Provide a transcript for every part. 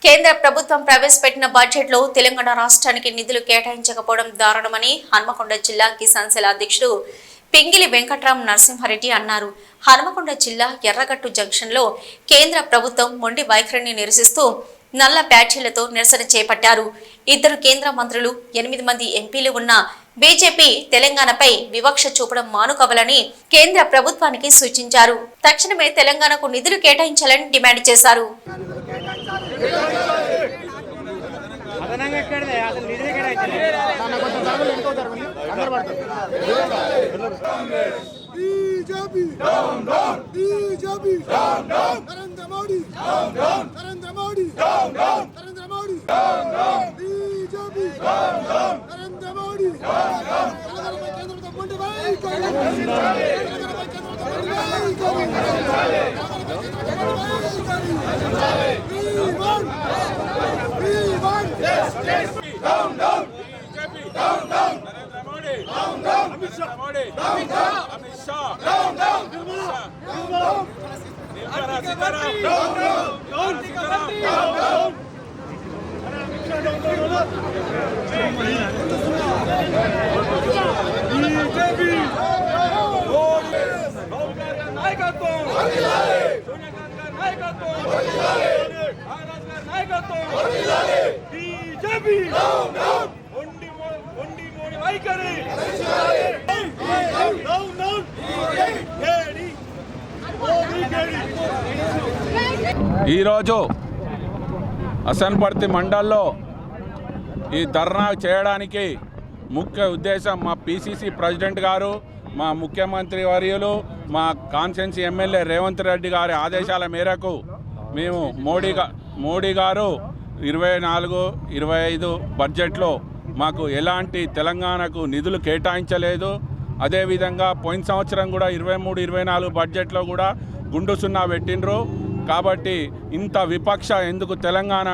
కేంద్ర ప్రభుత్వం ప్రవేశపెట్టిన బడ్జెట్లో తెలంగాణ రాష్ట్రానికి నిధులు కేటాయించకపోవడం దారుణమని హన్మకొండ జిల్లా కిసాన్ సెల్ అధ్యక్షుడు పింగిలి వెంకట్రాం నరసింహారెడ్డి అన్నారు. హన్మకొండ జిల్లా ఎర్రగట్టు జంక్షన్లో కేంద్ర ప్రభుత్వం మొండి వైఖరిని నిరసిస్తూ నల్ల బ్యాడ్జీలతో నిరసన చేపట్టారు. 2 కేంద్ర మంత్రులు 8 మంది ఎంపీలు ఉన్న బీజేపీ తెలంగాణపై వివక్ష చూపడం మానుకోవాలని కేంద్ర ప్రభుత్వానికి సూచించారు. తక్షణమే తెలంగాణకు నిధులు కేటాయించాలని డిమాండ్ చేశారు. BJP down down BJP down down Narendra Modi down down Narendra Modi down down Narendra Modi down down BJP down down Narendra Modi down down केंद्र में मुंडे भाई down down BJP down down Narendra Modi down down Amit Shah Modi down down Amit Shah down down Nirmala Sitharaman down down Sitharaman down down BJP Modi नायकत्व వర్ధిల్లాలి నాయకత్వం వర్ధిల్లాలి నాయకత్వం వర్ధిల్లాలి BJP down down Modi వైఖరి ఈరోజు హసన్పర్తి మండల్లో ఈ ధర్నా చేయడానికి ముఖ్య ఉద్దేశం మా పిసిసి ప్రెసిడెంట్ గారు, మా ముఖ్యమంత్రి వర్యులు, మా కాన్స్టిట్యున్సీ ఎమ్మెల్యే రేవంత్ రెడ్డి గారి ఆదేశాల మేరకు మేము మోడీ గారు 24-25 బడ్జెట్లో మాకు ఎలాంటి తెలంగాణకు నిధులు కేటాయించలేదు. అదేవిధంగా పోయిన సంవత్సరం కూడా 23-24 బడ్జెట్లో కూడా గుండు సున్నా పెట్టినరు. కాబట్టి ఇంత విపక్ష ఎందుకు తెలంగాణ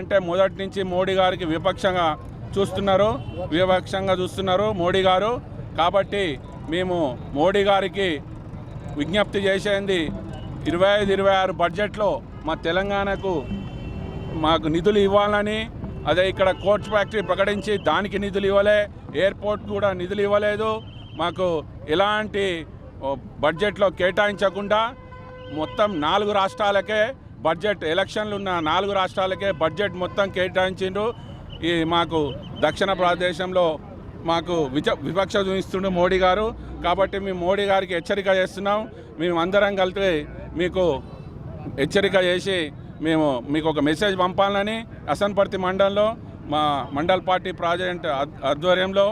అంటే మొదటి నుంచి మోడీ గారికి విపక్షంగా చూస్తున్నారు మోడీ గారు. కాబట్టి మేము మోడీ గారికి విజ్ఞప్తి చేసేది 25-26 బడ్జెట్లో మా తెలంగాణకు మాకు నిధులు ఇవ్వాలని. అదే ఇక్కడ కోచ్ ఫ్యాక్టరీ ప్రకటించి దానికి నిధులు ఇవ్వలే, ఎయిర్పోర్ట్ కూడా నిధులు ఇవ్వలేదు. మాకు ఎలాంటి బడ్జెట్లో కేటాయించకుండా మొత్తం 4 రాష్ట్రాలకే బడ్జెట్, ఎలక్షన్లు ఉన్న 4 రాష్ట్రాలకే బడ్జెట్ మొత్తం కేటాయించిండ్రు. ఈ మాకు దక్షిణ భారతదేశంలో మాకు వివక్ష చూపిస్తుండు మోడీ గారు. కాబట్టి మేము మోడీ గారికి హెచ్చరిక చేస్తున్నాం. మేము అందరం కలిపి మీకు హెచ్చరిక చేసి మీకు ఒక మెసేజ్ పంపాలని హసన్పర్తి మండలంలో మా మండల్ పార్టీ ప్రెసిడెంట్ ఆధ్వర్యంలో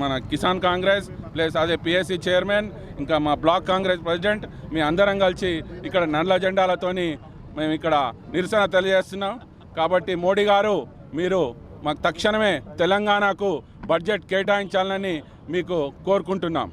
మన కిసాన్ కాంగ్రెస్ ప్లస్ అదే పిఎస్సి చైర్మన్, ఇంకా మా బ్లాక్ కాంగ్రెస్ ప్రెసిడెంట్ మీ అందరం కలిసి ఇక్కడ నల్ల జెండాలతోని మేము ఇక్కడ నిరసన తెలియజేస్తున్నాం. కాబట్టి మోడీ గారు మీరు మాకు తక్షణమే తెలంగాణకు బడ్జెట్ కేటాయించాలని మీకు కోరుకుంటున్నాం.